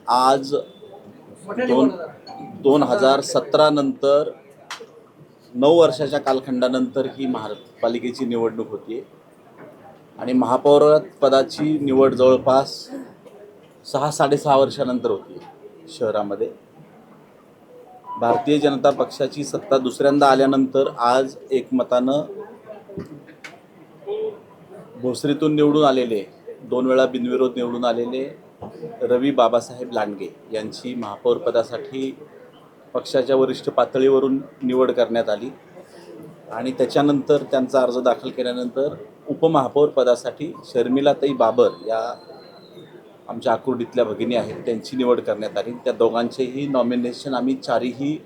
आज 2017 नंतर 9 वर्षाच्या कालखंडानंतर ही महापालिकेची निवडणूक होती आणि महापौर पदाची निवड जवळपास 6-6.5 वर्षानंतर होती शहरामध्ये. भारतीय जनता पक्षाची सत्ता दुसऱ्यांदा आल्यानंतर आज एकमतानं भोसरीतून निवडून आलेले, 2 वेळा बिनविरोध निवडून आलेले रवी बाबासाहेब लांडगे यांची महापौर पदासाठी पक्षाच्या वरिष्ठ पातळीवरून निवड करण्यात आली आणि त्याच्यानंतर त्यांचा अर्ज दाखल केल्यानंतर उपमहापौर पदासाठी शर्मिलाताई बाबर या आमच्या आकुर्डीतल्या भगिनी आहेत, त्यांची निवड करण्यात आली. त्या दोघांचेही नॉमिनेशन आम्ही 4ही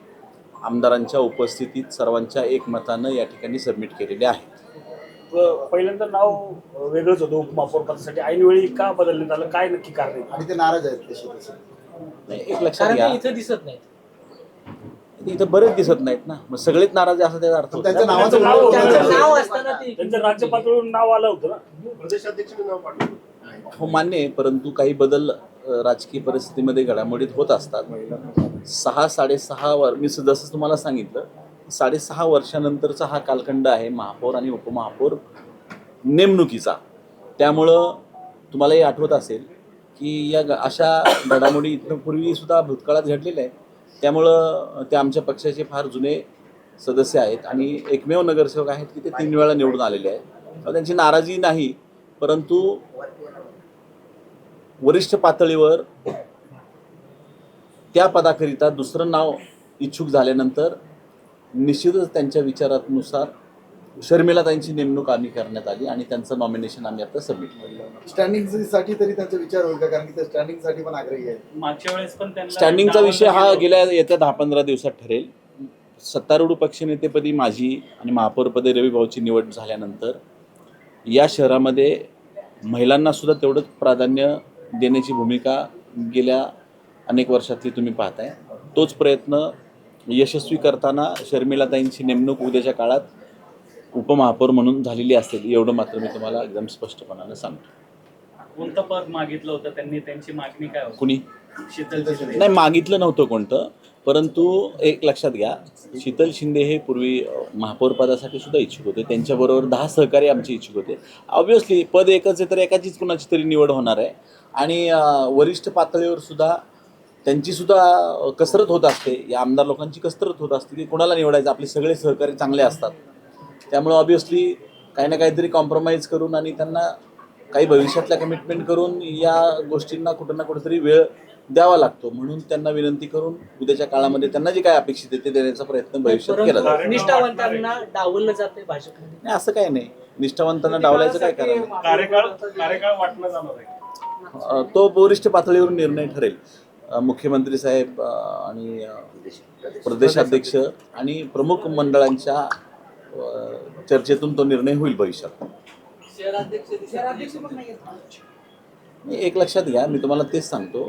आमदारांच्या उपस्थितीत सर्वांच्या एकमतानं या ठिकाणी सबमिट केलेले आहे. पहिल्यांदा नाव वेगळंच होतं उपमहापौर पदासाठी, ऐनवेळी का बदलण्यात आलं, काय नक्की कारण आहे? आणि ते नाराज आहेत तसे. नाही, एक लक्षात घ्या, इथं दिसत नाही, इथं बरेच दिसत नाहीत ना, मग सगळेच नाराज आहे असा त्याचा अर्थ होतो. त्यांचं त्यांचं नाव असताना ते त्यांचं राज्य पातळीवरून नाव आलं होतं ना, प्रदेशाध्यक्ष नाव पाठवलं. हो मान्य आहे, परंतु काही बदल राजकीय परिस्थितीमध्ये घडामोडीत होत असतात. 6-6.5 मी जसं तुम्हाला सांगितलं, 6.5 वर्षानंतरचा हा कालखंड आहे महापौर आणि उपमहापौर नेमणुकीचा. त्यामुळं तुम्हालाही आठवत असेल की या अशा घडामोडी इथं पूर्वी सुद्धा भूतकाळात घडलेल्या आहेत. त्यामुळं ते आमच्या पक्षाचे फार जुने सदस्य आहेत आणि एकमेव नगरसेवक आहेत की ते 3 वेळा निवडून आलेले आहेत. त्यांची नाराजी नाही, परंतु वरिष्ठ पातळीवर त्या पदाकरिता दुसरं नाव इच्छुक झाल्यानंतर निश्चितच त्यांच्या विचारानुसार शर्मिलाताईंची नेमणूक आम्ही करण्यात आली आणि त्यांचं नॉमिनेशन आम्ही आता सबमिट केलं. स्टँडिंगसाठी तरी त्यांचा विचार होईल का, कारण की ते स्टँडिंगसाठी पण आग्रही आहे. मागच्या वेळेस पण त्यांना स्टँडिंगचा विषय हा येत्या 10-15 दिवसात ठरेल. सत्तारूढ पक्षनेतेपदी माझी आणि महापौरपदी रविभाऊची निवड झाल्यानंतर या शहरामध्ये महिलांना सुद्धा तेवढंच प्राधान्य देण्याची भूमिका गेल्या अनेक वर्षातली तुम्ही पाहताय. तोच प्रयत्न यशस्वी करताना शर्मिलाताईंची नेमणूक उद्याच्या काळात उपमहापौर म्हणून झालेली असेल, एवढं मात्र मी तुम्हाला एकदम स्पष्टपणाने सांगतो. कोणतं पद मागितलं होतं त्यांनी, त्यांची मागणी काय होती? कुणी शीतल शिंदे. नाही, मागितलं नव्हतं कोणतं, परंतु एक लक्षात घ्या, शीतल शिंदे हे पूर्वी महापौर पदासाठी सुद्धा इच्छुक होते. त्यांच्याबरोबर 10 सहकारी आमचे इच्छुक होते. ऑब्व्हियसली पद एकच आहे तर एकाचीच कुणाची तरी निवड होणार आहे आणि वरिष्ठ पातळीवर सुद्धा त्यांची सुद्धा कसरत होत असते, या आमदार लोकांची कसरत होत असते की कोणाला निवडायचं. आपले सगळे सहकारी चांगले असतात, त्यामुळं ऑब्व्हियसली काही ना काहीतरी कॉम्प्रोमाइज करून आणि त्यांना काही भविष्यातल्या कमिटमेंट करून या गोष्टींना कुठं ना कुठेतरी वेळ द्यावा लागतो. म्हणून त्यांना विनंती करून उद्याच्या काळामध्ये त्यांना जे काय अपेक्षित आहे ते देण्याचा प्रयत्न भविष्यात केला जातो. निष्ठावंतांना डावललं जाते भाजपमध्ये. नाही, असं काही नाही, निष्ठावंतांना डावलायचं काय कारण. कार्यकाळ वाटणं जाणार आहे, तो वरिष्ठ पातळीवरून निर्णय ठरेल. मुख्यमंत्री साहेब आणि प्रदेशाध्यक्ष आणि प्रमुख मंडळांच्या चर्चेतून तो निर्णय होईल भविष्यात. एक लक्षात घ्या, मी तुम्हाला तेच सांगतो,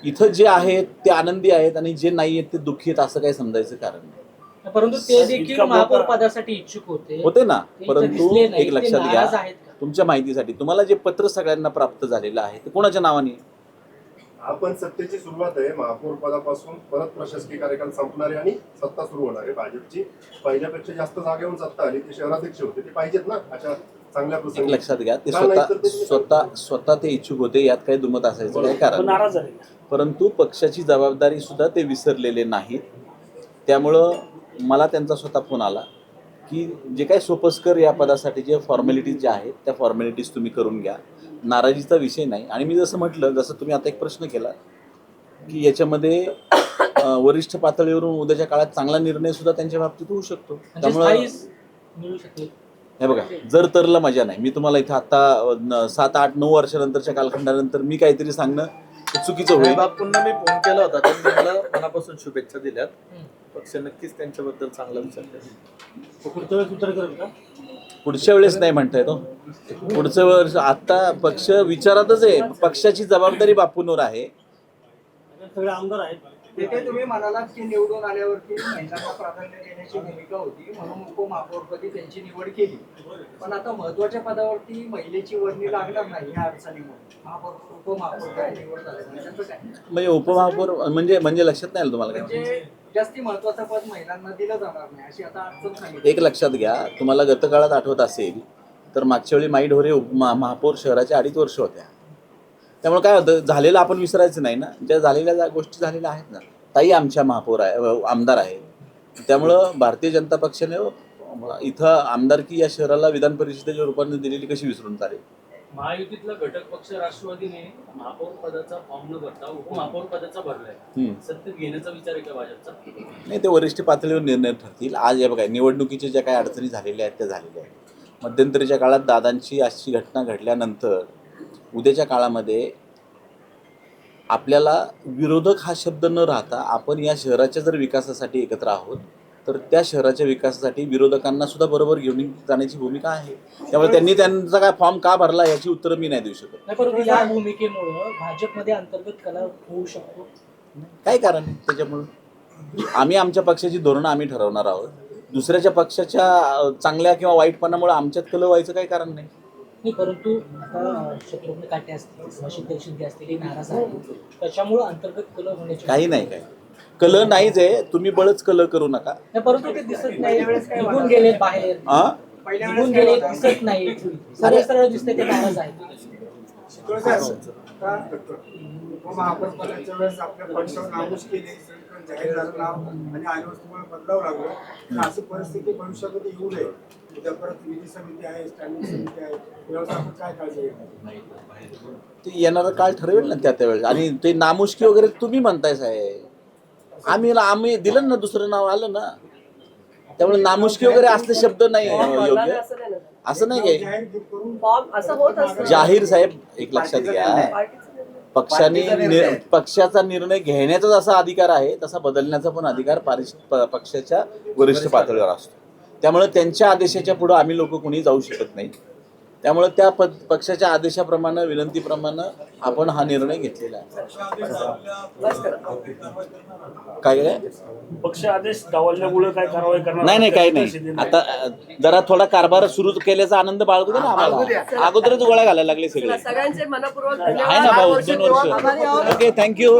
इथं जे आहेत ते आनंदी आहेत आणि जे नाही आहेत ते दुःखी आहेत असं काही समजायचं कारण नाही. परंतु ते देखील महापौर पदासाठी इच्छुक होते ना, परंतु एक लक्षात घ्या, आहेत का? तुमच्या माहितीसाठी तुम्हाला जे पत्र सगळ्यांना प्राप्त झालेलं आहे ते कोणाच्या नावाने? आपण सत्तेची सुरुवात आहे, महापौर पदापासून परत प्रशासकीय कार्यकाल संपणार आहे आणि सत्ता सुरू होणार आहे. भाजपची पहिल्यापेक्षा जास्त जागेहून सत्ता आली, ते शहराध्यक्ष होते, ते पाहिजेत ना अशा चांगल्या एक प्रसंगी. लक्षात घ्या, ते स्वतः ते इच्छुक होते, यात काही दुमत असायचं काही कारण नाही. नाराज झाले. परंतु पक्षाची जबाबदारी सुद्धा ते विसरलेले नाहीत. त्यामुळं मला त्यांचा स्वतः फोन आला की जे काही सोपस्कर या पदासाठी जे फॉर्मॅलिटीज ज्या आहेत त्या फॉर्मॅलिटीज तुम्ही करून घ्या, नाराजीचा विषय नाही. आणि मी जसं म्हटलं, जसं तुम्ही आता एक प्रश्न केला की याच्यामध्ये वरिष्ठ पातळीवरून उद्याच्या काळात चांगला निर्णय सुद्धा त्यांच्या बाबतीत होऊ शकतो. त्यामुळं मिळू शकेल. हे बघा, जर तरला मजा नाही. मी तुम्हाला इथं आता 7-8-9 वर्षानंतरच्या कालखंडानंतर मी काहीतरी सांगणं चुकीचं होईल. बापूंना मी फोन केला होता, त्यांनी मला मनापासून शुभेच्छा दिल्यात. पक्ष नक्कीच त्यांच्याबद्दल चांगला विचार करेल. पुढच्या वेळेस उत्तर करेल का? पुढच्या वेळेस नाही म्हणताय तो, पुढच्या वेळेस. आता पक्ष विचारातच आहे, पक्षाची जबाबदारी बापूंवर आहे. सगळे आमदार आहेत, तिथे तुम्ही म्हणालात की निवडून आल्यावरती महिलांना प्राधान्य देण्याची भूमिका होती म्हणून उपमहापौरपदी त्यांची निवड केली. पण आता महत्वाच्या पदावरती महिलेची वर्णी लागणार नाही या अडचणीमुळे उपमहापौर काय निवड झाली त्याचं काय म्हणजे उपमहापौर म्हणजे लक्षात नाही आलं तुम्हाला काय? म्हणजे जास्ती महत्वाचं पद महिलांना दिलं जाणार नाही अशी आता अडचण सांगितली. एक लक्षात घ्या, तुम्हाला गतकाळात आठवत असेल तर मागच्या वेळी माई ढोरे महापौर शहराच्या 2.5 वर्ष होत्या. त्यामुळे काय होतं, झालेलं आपण विसरायचं नाही ना. ज्या झालेल्या गोष्टी झालेल्या आहेत ना, ताई आमच्या महापौर आहे, आमदार आहे. त्यामुळं भारतीय जनता पक्षाने इथं आमदारकी या शहराला विधान परिषदेच्या रूपाने दिलेली कशी विसरून चालेल? महायुतीतला घटक पक्ष राष्ट्रवादीने महापौर पदाचा फॉर्म न भरता उपमहापौर पदाचा भरलाय. सत्तेत घेण्याचा विचार आहे का भाजपचा? नाही, ते वरिष्ठ पातळीवर निर्णय ठरतील. आज या बघा, निवडणुकीच्या ज्या काही अडचणी झालेल्या आहेत त्या झालेल्या आहेत. मध्यंतरीच्या काळात दादांची अशी घटना घडल्यानंतर उद्याच्या काळामध्ये आपल्याला विरोधक हा शब्द न राहता आपण या शहराच्या जर विकासासाठी एकत्र आहोत तर त्या शहराच्या विकासासाठी विरोधकांना सुद्धा बरोबर घेऊन जाण्याची भूमिका आहे. त्यामुळे त्यांनी त्यांचा काय फॉर्म का भरला याची उत्तरं मी नाही देऊ शकत. नाही, परंतु या भूमिकेमुळं भाजपमध्ये अंतर्गत कलह होऊ शकतो. काय कारण आहे त्याच्यामुळं? आम्ही आमच्या पक्षाची धोरणं आम्ही ठरवणार आहोत. दुसऱ्याच्या पक्षाच्या चांगल्या किंवा वाईटपणामुळे आमच्यात कलह व्हायचं काही कारण नाही. नाही, परंतु आता शत्रुघ्न काटे असतील किंवा शीतल शिंदे असतील हे नाराज आहेत, त्याच्यामुळं अंतर्गत कलह होण्याची काही नाही, काय कलह नाहीच आहे. तुम्ही बळच कलह करू नका. नाही, परंतु ते दिसत नाही, निघून गेले बाहेर, निघून गेले दिसत नाही, सरळ सरळ दिसते ते नाराज आहेत. उपमहापौर पदाच्या वेळेस आपल्या पक्षावर नामूस केली जाहीर झालं नाव आणि आल्यावर तुम्हाला बदलावं लागलं तर अशी परिस्थिती भविष्यामध्ये येऊ नये. उद्या परत विधी समिती आहे, स्टँडिंग समिती आहे, व्यवस्थापन काय काळजी घेणार? ते येणारा काळ ठरवेल ना त्यावेळेस. आणि ते नामुष्की वगैरे तुम्ही म्हणताय साहेब, आम्ही दिलं ना, दुसरं नाव आलं ना. त्यामुळे नामुष्की वगैरे असले शब्द नाही योग्य. असं नाही काय जाहीर साहेब, एक लक्षात घ्या, पक्षाचा निर्णय घेण्याचा जसा अधिकार आहे तसा बदलण्याचा पण अधिकार पक्षाच्या वरिष्ठ पातळीवर असतो. त्यामुळे त्यांच्या आदेशाच्या पुढे आम्ही लोक कोणी जाऊ शकत नाही. त्यामुळे त्या पक्षाच्या आदेशाप्रमाणे, विनंतीप्रमाणे आपण हा निर्णय घेतलेला आहे. काय पक्ष आदेश डावलल्यामुळे काय कारवाई करणार? नाही, काही नाही. आता जरा थोडा कारभार सुरू केल्याचा आनंद बाळगू दे ना आम्हाला. अगोदरच गोळ्या घालायला लागले सगळे. सगळ्यांचे मनपूर्वक आहे ना भाऊ, 2 वर्ष. Okay, thank you.